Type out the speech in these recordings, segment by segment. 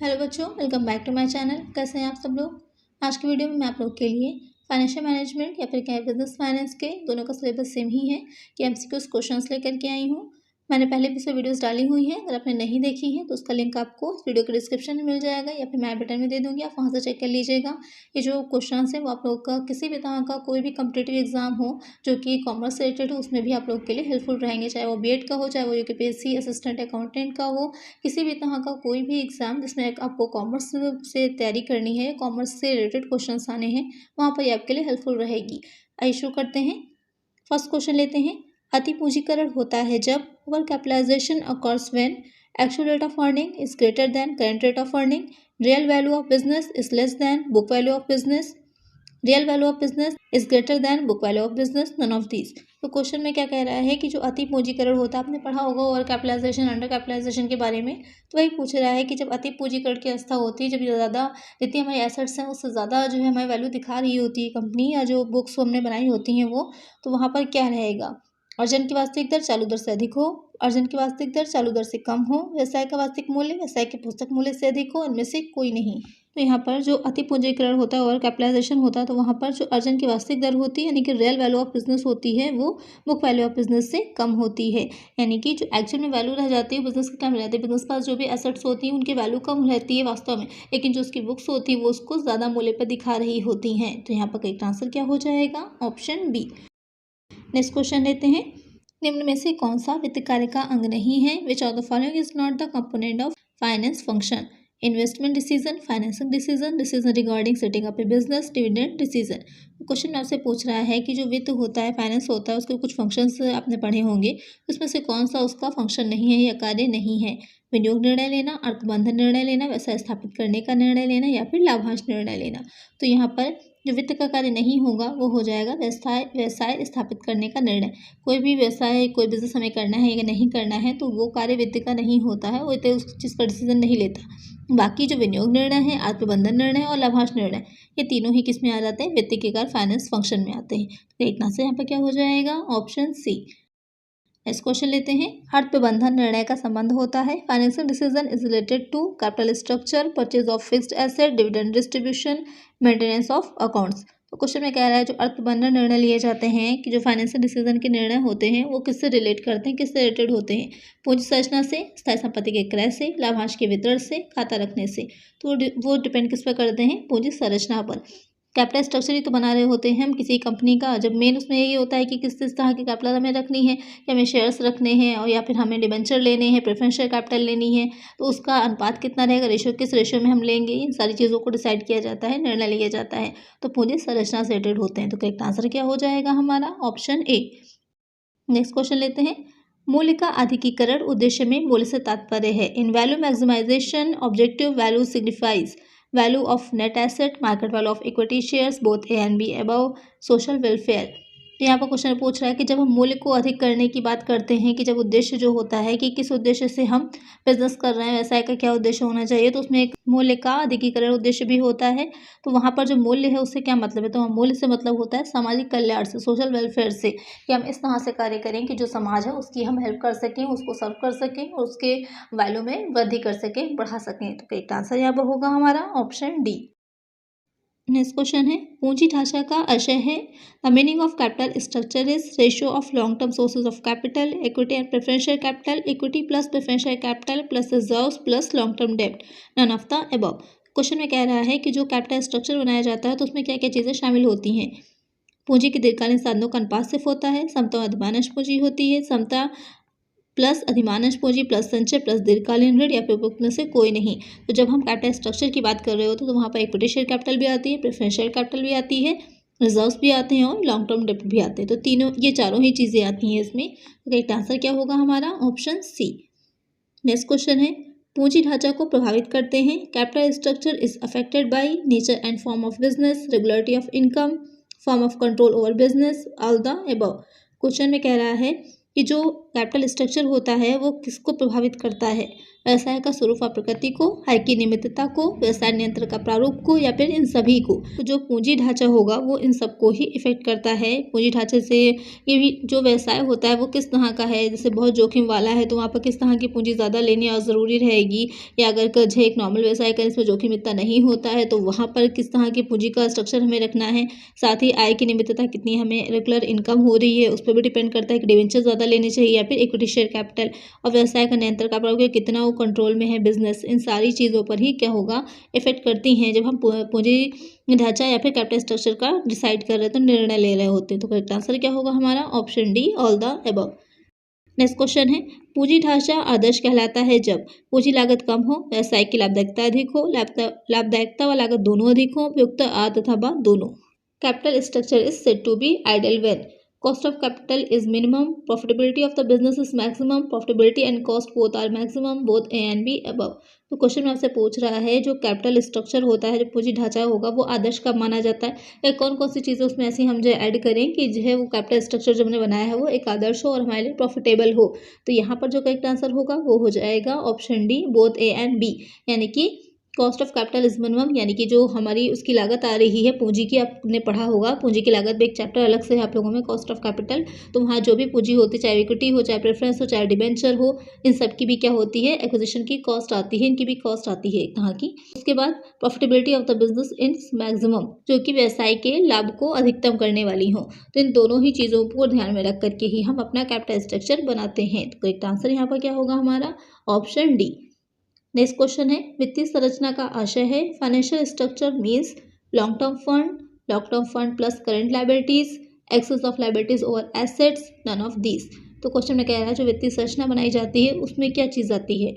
Hello बच्चों, welcome back to my channel. कैसे हैं आप सब लोग। आज की वीडियो में मैं आप लोग के लिए फाइनेंशियल मैनेजमेंट या फिर क्या बिजनेस फाइनेंस के दोनों का सिलेबस सेम ही है कि एमसीक्यूज क्वेश्चंस लेकर के आई हूँ। मैंने पहले भी इसमें वीडियोस डाली हुई हैं, अगर आपने नहीं देखी है तो उसका लिंक आपको इस वीडियो के डिस्क्रिप्शन में मिल जाएगा या फिर मैं बटन में दे दूँगी, आप वहाँ से चेक कर लीजिएगा। ये जो क्वेश्चन है वो आप लोग का किसी भी तरह का कोई भी कम्पिटिटिव एग्जाम हो जो कि कॉमर्स से रिलेटेड हो, उसमें भी आप लोग के लिए हेल्पफुल रहेंगे, चाहे वो बीएड का हो, चाहे वो यूकेपीएससी असिस्टेंट अकाउंटेंट का हो। किसी भी तरह का कोई भी एग्ज़ाम जिसमें आपको कॉमर्स से तैयारी करनी है, कॉमर्स से रिलेटेड क्वेश्चंस आने हैं, वहाँ पर ये आपके लिए हेल्पफुल रहेगी। आइए शुरू करते हैं। फर्स्ट क्वेश्चन लेते हैं। अति पूंजीकरण होता है जब over capitalization occurs when actual rate of earning is greater than current rate of earning, real value of business is less than book value of business, real value of business is greater than book value of business, none of these. तो question में क्या कह रहा है कि जो अति पूंजीकरण होता है, आपने पढ़ा होगा ओवर कैपिटलाइजेशन अंडर कैपिटलाइजेशन के बारे में, तो वही पूछ रहा है कि जब अति पूंजीकरण की अवस्था होती है, जब ज़्यादा जितनी हमारी एसेट्स हैं उससे ज़्यादा जो है हमारी वैल्यू दिखा रही होती है कंपनी, या जो बुक्स हमने बनाई होती हैं वो, तो वहाँ पर क्या रहेगा। अर्जन की वास्तविक दर चालू दर से अधिक हो, अर्जन की वास्तविक दर चालू दर से कम हो, व्यवसाय का वास्तविक मूल्य व्यवसाय के पुस्तक मूल्य से अधिक हो, इनमें से कोई नहीं। तो यहाँ पर जो अति पूंजीकरण होता है, ओवर कैपिटलाइजेशन होता है, तो वहाँ पर जो अर्जन की वास्तविक दर होती है यानी कि रियल वैल्यू ऑफ बिजनेस होती है, वो बुक वैल्यू ऑफ बिजनेस से कम होती है। यानी कि जो एक्चुअल में वैल्यू रह जाती है बिजनेस की, क्या रहती है, बिजनेस पास जो भी एसेट्स होती हैं उनकी वैल्यू कम रहती है वास्तव में, लेकिन जो उसकी बुक्स होती है वो उसको ज़्यादा मूल्य पर दिखा रही होती हैं। तो यहाँ पर करेक्ट आंसर क्या हो जाएगा, ऑप्शन बी। नेक्स्ट क्वेश्चन लेते हैं। निम्न में से कौन सा वित्त कार्य का अंग नहीं है। Which of the following is not the component of finance function. Investment decision, financing decision, decision regarding setting up A business, dividend decision. Question आपसे पूछ रहा है कि जो वित्त होता है, फाइनेंस होता है, उसके कुछ फंक्शंस आपने पढ़े होंगे, उसमें से कौन सा उसका फंक्शन नहीं है या कार्य नहीं है। विनियोग निर्णय लेना, अर्थबंधन निर्णय लेना, व्यवसाय स्थापित करने का निर्णय लेना, या फिर लाभांश निर्णय लेना। तो यहाँ पर जो वित्त का कार्य नहीं होगा वो हो जाएगा व्यवसाय व्यवसाय स्थापित करने का निर्णय। कोई भी व्यवसाय, कोई बिजनेस हमें करना है या नहीं करना है, तो वो कार्य वित्त का नहीं होता है, वो उस चीज़ का डिसीजन नहीं लेता। बाकी जो विनियोग निर्णय है, अर्थप्रबंधन निर्णय और लाभांश निर्णय, ये तीनों ही किस में आ जाते हैं, वित्त के कार्य फाइनेंस फंक्शन में आते हैं। तो एक से यहाँ पर क्या हो जाएगा, ऑप्शन सी। नेक्स्ट क्वेश्चन लेते हैं। अर्थ प्रबंधन निर्णय का संबंध होता है। Financial decision is related to capital structure, purchase of fixed asset, dividend distribution, maintenance of accounts. तो क्वेश्चन में कह रहा है जो अर्थ प्रबंधन निर्णय लिए जाते हैं, कि जो फाइनेंशियल डिसीजन के निर्णय होते हैं वो किससे रिलेट करते हैं, किससे रिलेटेड होते हैं। पूंजी संरचना से, स्थायी संपत्ति के क्रय से, लाभांश के वितरण से, खाता रखने से। तो वो डिपेंड किस पर करते हैं, पूंजी संरचना पर। कैपिटल स्ट्रक्चर ही तो बना रहे होते हैं हम किसी कंपनी का, जब मेन उसमें यही होता है कि किस किस तरह की कैपिटल हमें रखनी है, कि हमें शेयर्स रखने हैं और या फिर हमें डिबेंचर लेने हैं, प्रेफरेंस शेयर कैपिटल लेनी है, तो उसका अनुपात कितना रहेगा, रेशियो किस रेशियो में हम लेंगे, इन सारी चीज़ों को डिसाइड किया जाता है, निर्णय लिया जाता है। तो पूंजी संरचना से रिलेटेड होते हैं। तो करेक्ट आंसर क्या हो जाएगा हमारा, ऑप्शन ए। नेक्स्ट क्वेश्चन लेते हैं। मूल्य का अधिकीकरण उद्देश्य में मूल्य से तात्पर्य है। इन value maximisation objective value signifies value of net asset, market value of equity shares, both A and B above, social welfare. तो यहाँ पर क्वेश्चन पूछ रहा है कि जब हम मूल्य को अधिक करने की बात करते हैं, कि जब उद्देश्य जो होता है कि किस उद्देश्य से हम बिजनेस कर रहे हैं, व्यवसाय का क्या उद्देश्य होना चाहिए, तो उसमें एक मूल्य का अधिकीकरण उद्देश्य भी होता है। तो वहाँ पर जो मूल्य है उससे क्या मतलब है, तो मूल्य से मतलब होता है सामाजिक कल्याण से, सोशल वेलफेयर से, कि हम इस तरह से कार्य करें कि जो समाज है उसकी हम हेल्प कर सकें, उसको सर्व कर सकें और उसके वैल्यू में वृद्धि कर सकें, बढ़ा सकें। तो करेक्ट आंसर यहाँ पर होगा हमारा ऑप्शन डी। नेक्स्ट क्वेश्चन है। पूंजी ढांचा का आशय है। The meaning of capital structure is ratio of long term sources of capital, equity and preferential capital, equity plus preferential capital plus reserves plus long term डेब्ट, none of the above. Question में कह रहा है कि जो capital structure बनाया जाता है तो उसमें क्या क्या चीज़ें शामिल होती हैं। पूंजी के दीर्घकालीन साधनों का अनुपात सिर्फ होता है, समता अधिमानश पूंजी होती है, समता प्लस अधिमानश पूंजी प्लस संचय प्लस दीर्घकालीन ऋण, या फिर उपरोक्त में से कोई नहीं। तो जब हम कैपिटल स्ट्रक्चर की बात कर रहे होते तो वहाँ पर इक्विटी शेयर कैपिटल भी आती है, प्रेफरेंशियल कैपिटल भी आती है, रिजर्व्स भी आते हैं और लॉन्ग टर्म डेब्ट भी आते हैं। तो तीनों, ये चारों ही चीज़ें आती हैं इसमें। तो करेक्ट आंसर क्या होगा हमारा, ऑप्शन सी। नेक्स्ट क्वेश्चन है। पूंजी ढांचा को प्रभावित करते हैं। Capital structure is affected by nature and form of business, regularity of income, form of control over business, all the above. Question में कह रहा है कि जो कैपिटल स्ट्रक्चर होता है वो किसको प्रभावित करता है। व्यवसाय का स्वरूप व प्रकृति को, आय की नियमितता को, व्यवसाय नियंत्रण का प्रारूप को, या फिर इन सभी को। तो जो पूंजी ढांचा होगा वो इन सबको ही इफेक्ट करता है। पूंजी ढांचे से ये भी जो व्यवसाय होता है वो किस तरह का है, जैसे बहुत जोखिम वाला है तो वहाँ पर किस तरह की पूंजी ज़्यादा लेनी और ज़रूरी रहेगी, या अगर जो एक नॉर्मल व्यवसाय करें इसमें जोखिम इतना नहीं होता है तो वहाँ पर किस तरह की पूंजी का स्ट्रक्चर हमें रखना है। साथ ही आय की नियमितता कितनी हमें रेगुलर इनकम हो रही है उस पर भी डिपेंड करता है कि डिवेंचर ज़्यादा लेने चाहिए या फिर इक्विटी शेयर कैपिटल, और व्यवसाय का नियंत्रण का प्रभाव कितना वो कंट्रोल में है बिजनेस, इन सारी चीज़ों पर ही क्या होगा इफेक्ट करती हैं जब हम पूंजी ढांचा या फिर कैपिटल स्ट्रक्चर का डिसाइड कर रहे हैं तो निर्णय ले रहे होते हैं। तो करेक्ट आंसर क्या होगा हमारा option D, all the above. Next question है, पूंजी ढांचा आदर्श कहलाता है जब पूंजी लागत कम हो, व्यवसाय की लाभदायकता अधिक हो, लाभदायकता व लागत दोनों अधिक हो, उपयुक्त आ तथा ब दोनों। Capital structure is said to be ideal when cost of capital is minimum, profitability of the business is maximum, profitability and cost both are maximum, both A and B above। तो क्वेश्चन में आपसे पूछ रहा है जो capital structure होता है, जो पूंजी ढांचा होगा वो आदर्श कब माना जाता है, या कौन कौन सी चीज़ें उसमें ऐसी हम जो ऐड करें कि जो है वो कैपिटल स्ट्रक्चर जो हमने बनाया है वो एक आदर्श हो और हमारे लिए प्रॉफिटेबल हो। तो यहाँ पर जो करेक्ट आंसर होगा वो हो जाएगा option D, both A and B, यानी कि cost of capital is minimum, यानी कि जो हमारी उसकी लागत आ रही है पूंजी की, आपने पढ़ा होगा पूंजी की लागत भी एक चैप्टर अलग से है आप लोगों में, कॉस्ट ऑफ कैपिटल। तो वहाँ जो भी पूंजी होती है, चाहे इक्विटी हो, चाहे प्रेफरेंस हो, चाहे डिबेंचर हो, इन सब की भी क्या होती है, एक्विजिशन की कॉस्ट आती है, इनकी भी कॉस्ट आती है एक तरह की। उसके बाद profitability of the business in maximum, जो कि व्यवसाय के लाभ को अधिकतम करने वाली हो। तो इन दोनों ही चीज़ों को ध्यान में रख करके ही हम अपना कैपिटल स्ट्रक्चर बनाते हैं। तो करेक्ट आंसर यहाँ पर क्या होगा हमारा ऑप्शन डी। नेक्स्ट क्वेश्चन है, वित्तीय संरचना का आशय है financial structure means long term fund plus current liabilities, excess of liabilities over assets, none of these. तो क्वेश्चन में कह रहा है जो वित्तीय संरचना बनाई जाती है उसमें क्या चीज़ आती है,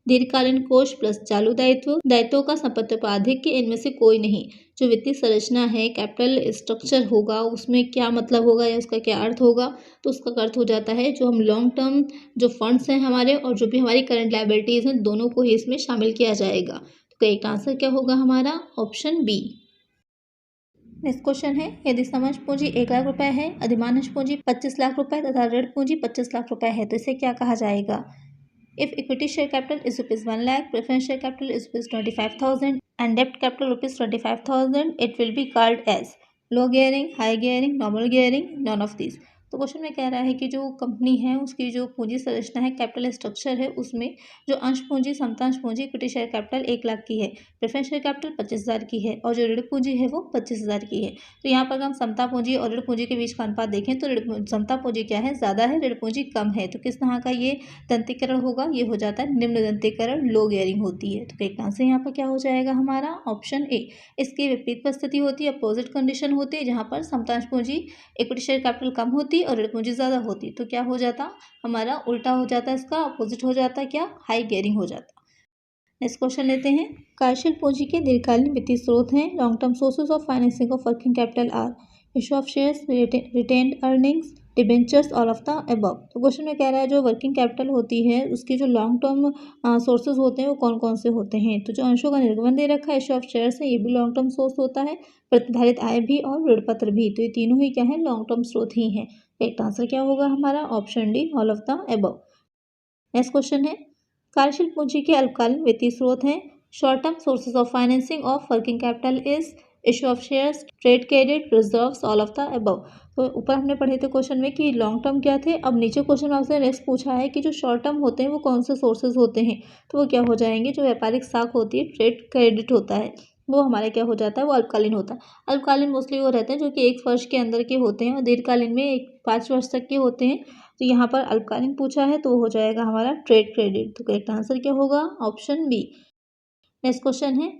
दीर्घकालीन कोष प्लस चालू दायित्वों का संपत्ति इनमें से कोई नहीं। जो वित्तीय संरचना है, कैपिटल स्ट्रक्चर होगा, उसमें क्या मतलब होगा या उसका क्या अर्थ होगा, तो उसका अर्थ हो जाता है जो हम लॉन्ग टर्म जो फंड्स हैं हमारे और जो भी हमारी करंट लायबिलिटीज़ हैं दोनों को ही इसमें शामिल किया जाएगा। तो करेक्ट आंसर क्या होगा हमारा ऑप्शन बी। नेक्स्ट क्वेश्चन है, यदि समझ पूंजी 1 लाख रुपए है, अधिमानश पूंजी 25 लाख रुपए तथा ऋण पूंजी 25 लाख रुपए है तो इसे क्या कहा जाएगा। If equity share capital is rupees 1 lakh, preference share capital is rupees 25,000 and debt capital rupees 25,000, it will be called as low gearing, high gearing, normal gearing, none of these। तो क्वेश्चन में कह रहा है कि जो company है उसकी जो पूंजी संरचना है, कैपिटल स्ट्रक्चर है, उसमें जो अंश पूंजी, समतांश पूंजी, इक्विटी शेयर कैपिटल 1 लाख की है, प्रेफरेंस शेयर कैपिटल 25,000 की है और जो ऋण पूंजी है वो 25,000 की है। तो यहाँ पर हम समता पूंजी और ऋण पूंजी के बीच का अनुपात देखें तो समता पूंजी क्या है, ज़्यादा है, ऋण पूंजी कम है। तो किस तरह का ये दंतीकरण होगा, ये हो जाता है निम्न दंतीकरण, लो गियरिंग होती है। तो करेक्ट आंसर यहाँ पर क्या हो जाएगा हमारा ऑप्शन ए। इसकी विपरीत परिस्थिति होती है, अपोजिट कंडीशन होती है, जहाँ पर समतांश पूंजी, इक्विटी शेयर कैपिटल कम होती और ऋण पूंजी ज़्यादा होती। तो क्या हो जाता हमारा, उल्टा हो जाता, इसका अपोजिट हो जाता, क्या हाई गियरिंग हो जाता। नेक्स्ट क्वेश्चन लेते हैं, कार्यशील पूंजी के दीर्घकालीन वित्तीय स्रोत हैं, long term sources of financing of working capital R issue of shares, retained earnings, debentures, all of the above. तो क्वेश्चन में कह रहा है जो वर्किंग कैपिटल होती है उसकी जो लॉन्ग टर्म सोर्सेज होते हैं वो कौन कौन से होते हैं। तो जो अंशों का निर्गमन दे रखा है, इशू ऑफ शेयर्स है, ये भी लॉन्ग टर्म सोर्स होता है, प्रतिधारित आय भी और ऋण पत्र भी, तो ये तीनों ही क्या है, लॉन्ग टर्म स्रोत ही हैं। करेक्ट आंसर क्या होगा हमारा option D, all of the above. Next question है, कार्यशील पूंजी के अल्पकालीन वित्तीय स्रोत हैं, short term sources of financing of working capital is issue of shares, trade credit, reserves, all of the above. तो ऊपर हमने पढ़े थे क्वेश्चन में कि लॉन्ग टर्म क्या थे, अब नीचे क्वेश्चन में आपसे नेक्स्ट पूछा है कि जो शॉर्ट टर्म होते हैं वो कौन से सोर्सेज होते हैं। तो वो क्या हो जाएंगे, जो व्यापारिक साख होती है, ट्रेड क्रेडिट होता है, वो हमारे क्या हो जाता है, वो अल्पकालीन होता है। अल्पकालीन मोस्टली वो रहते हैं जो कि 1 वर्ष के अंदर के होते हैं और दीर्घकालीन में 5 वर्ष तक के होते हैं। तो यहाँ पर अल्पकालीन पूछा है तो हो जाएगा हमारा ट्रेड क्रेडिट। तो करेक्ट आंसर क्या होगा ऑप्शन बी। नेक्स्ट क्वेश्चन है,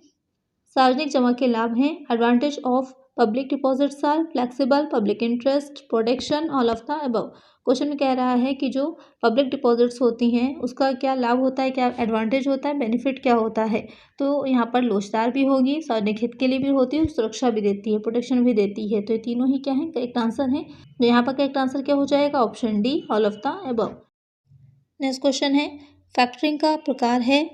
सार्वजनिक जमा के लाभ हैं, advantage of public deposits are flexible, public interest, protection, all of the above. Question में कह रहा है कि जो पब्लिक डिपॉजिट्स होती हैं उसका क्या लाभ होता है, क्या एडवांटेज होता है, बेनिफिट क्या होता है। तो यहाँ पर लोचदार भी होगी, सार्वजनिक हित के लिए भी होती है, सुरक्षा भी देती है, प्रोटेक्शन भी देती है। तो ये तीनों ही क्या है, करेक्ट आंसर है। तो यहाँ पर करेक्ट आंसर क्या हो जाएगा option D, all of the above. Next question है, फैक्टरिंग का प्रकार है,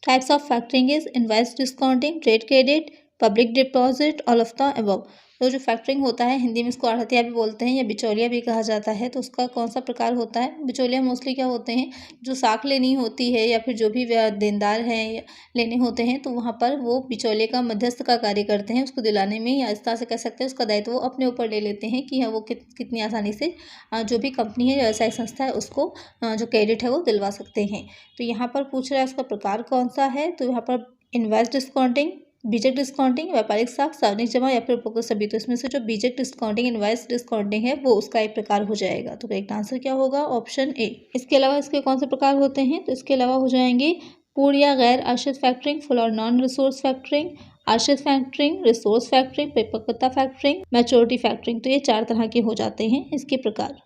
types of factoring is invoice discounting, trade credit, public deposit, all of the above. तो जो फैक्टरिंग होता है हिंदी में इसको आढ़तिया भी बोलते हैं या बिचौलिया भी कहा जाता है। तो उसका कौन सा प्रकार होता है? बिचौलिया मोस्टली क्या होते हैं, जो साख लेनी होती है या फिर जो भी देनदार हैं लेने होते हैं, तो वहाँ पर वो बिचौलिए का मध्यस्थ का कार्य करते हैं उसको दिलाने में, या इस तरह से कह सकते हैं उसका दायित्व वो अपने ऊपर ले लेते हैं कि हाँ वो कितनी आसानी से जो भी कंपनी है, व्यवसायिक संस्था है, उसको जो क्रेडिट है वो दिलवा सकते हैं। तो यहाँ पर पूछ रहा है उसका प्रकार कौन सा है। तो यहाँ पर इनवॉइस डिस्काउंटिंग, बीजक डिस्काउंटिंग, व्यापारिक साख, सार्वजनिक जमा या फिर उपरोक्त सभी। तो इसमें से जो बीजक डिस्काउंटिंग, इनवॉइस डिस्काउंटिंग है वो उसका एक प्रकार हो जाएगा। तो करेक्ट आंसर क्या होगा? Option A. इसके अलावा इसके कौन से प्रकार होते हैं? तो इसके अलावा हो जाएंगे पूर्ण या गैर आश्रित फैक्टरिंग, फुल और नॉन रिसोर्स फैक्टरिंग, आश्रित फैक्टरिंग, रिसोर्स फैक्टरिंग, परिपक्वता फैक्टरिंग, मैच्योरिटी फैक्टरिंग। तो ये 4 तरह के हो जाते हैं इसके प्रकार।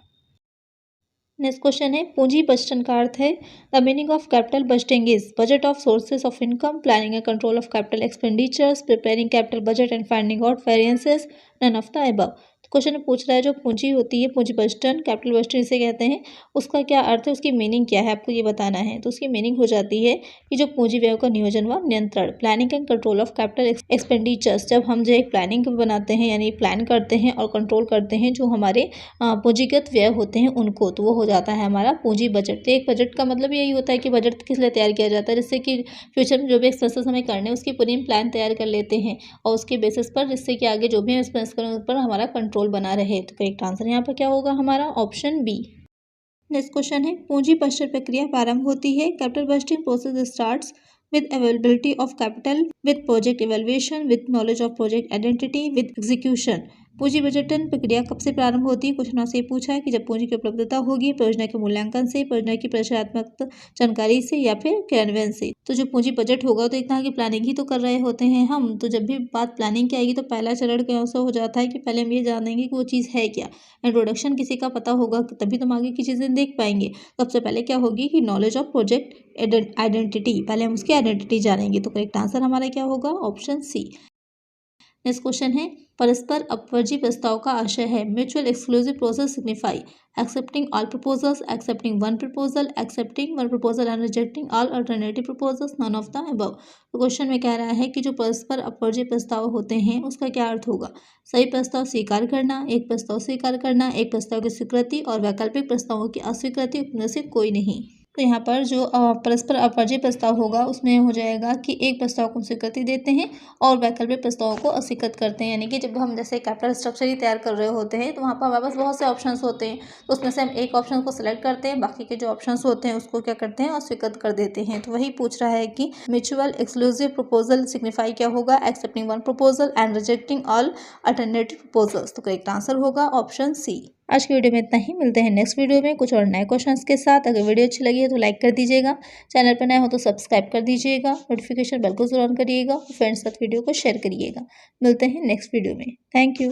नेक्स्ट क्वेश्चन है पूंजी बजटन का अर्थ है the meaning of capital budgeting is budget of sources of income, planning and control of capital expenditures, preparing capital budget and finding out variances, none of the above. तो क्वेश्चन में पूछ रहा है जो पूंजी होती है, पूंजी बजटन, कैपिटल बजटन इसे कहते हैं, उसका क्या अर्थ है, उसकी मीनिंग क्या है, आपको ये बताना है। तो उसकी मीनिंग हो जाती है कि जो पूंजी व्यय का नियोजन व नियंत्रण, planning and control of capital expenditures. जब हम जो एक प्लानिंग बनाते हैं यानी प्लान करते हैं और कंट्रोल करते हैं जो हमारे पूंजीगत व्यय होते हैं उनको, तो वो हो जाता है हमारा पूंजी बजट। तो एक बजट का मतलब यही होता है कि बजट किस लिए तैयार किया जाता है, जिससे कि फ्यूचर में जो भी एक्सपेंसेस हमें करने हैं उसकी पूरी प्लान तैयार कर लेते हैं और उसके बेसिस पर, जिससे कि आगे जो भी हम एक्सपेंस करें उस पर हमारा कंट्रोल बना रहे। तो करेक्ट आंसर यहाँ पर क्या होगा हमारा? Option B. नेक्स्ट क्वेश्चन है पूंजी बजट प्रक्रिया प्रारंभ होती है। Capital budgeting process starts with availability of capital, with project evaluation, with knowledge of project identity, with execution। पूंजी बजटन प्रक्रिया कब से प्रारंभ होती है? क्वेश्चन आपसे पूछा है कि जब पूंजी की उपलब्धता होगी, परियोजना के मूल्यांकन से, परियोजना की परिचयात्मक जानकारी से या फिर क्रियान्वयन से। तो जो पूंजी बजट होगा तो एक तरह की प्लानिंग ही तो कर रहे होते हैं हम। तो जब भी बात प्लानिंग की आएगी तो पहला चरण क्या हो जाता है कि पहले हम ये जानेंगे कि वो चीज़ है क्या। इंट्रोडक्शन किसी का पता होगा तभी तो हम आगे की चीज़ें देख पाएंगे। सबसे पहले क्या होगी कि नॉलेज ऑफ प्रोजेक्ट आइडेंटिटी, पहले हम उसकी आइडेंटिटी जानेंगे। तो करेक्ट आंसर हमारा क्या होगा? Option C. नेक्स्ट क्वेश्चन है परस्पर अपवर्जी प्रस्ताव का आशय है mutual exclusive process signify accepting all proposals, accepting one proposal, accepting one proposal and rejecting all alternative proposals, none of the above. तो क्वेश्चन में कह रहा है कि जो परस्पर अपवर्जी प्रस्ताव होते हैं उसका क्या अर्थ होगा? सही प्रस्ताव स्वीकार करना, एक प्रस्ताव स्वीकार करना, एक प्रस्ताव की स्वीकृति और वैकल्पिक प्रस्तावों की अस्वीकृति, उनमें से कोई नहीं। तो यहाँ पर जो परस्पर अपवर्जी प्रस्ताव होगा उसमें हो जाएगा कि एक प्रस्ताव को स्वीकृति देते हैं और वैकल्पिक प्रस्तावों को अस्वीकृत करते हैं। यानी कि जब हम जैसे कैपिटल स्ट्रक्चर ही तैयार कर रहे होते हैं तो वहाँ पर हमारे पास बहुत से ऑप्शंस होते हैं, तो उसमें से हम एक ऑप्शन को सिलेक्ट करते हैं, बाकी के जो ऑप्शंस होते हैं उसको क्या करते हैं? अस्वीकृत कर देते हैं। तो वही पूछ रहा है कि म्यूचुअल एक्सक्लूसिव प्रपोजल सिग्निफाई क्या होगा? Accepting one proposal and rejecting all alternative proposals. तो करेक्ट आंसर होगा ऑप्शन सी। आज की वीडियो में इतना ही, मिलते हैं नेक्स्ट वीडियो में कुछ और नए क्वेश्चंस के साथ। अगर वीडियो अच्छी लगी है तो लाइक कर दीजिएगा, चैनल पर नए हो तो सब्सक्राइब कर दीजिएगा, नोटिफिकेशन बेल को जरूर ऑन करिएगा, फ्रेंड्स के साथ वीडियो को शेयर करिएगा। मिलते हैं नेक्स्ट वीडियो में। Thank you.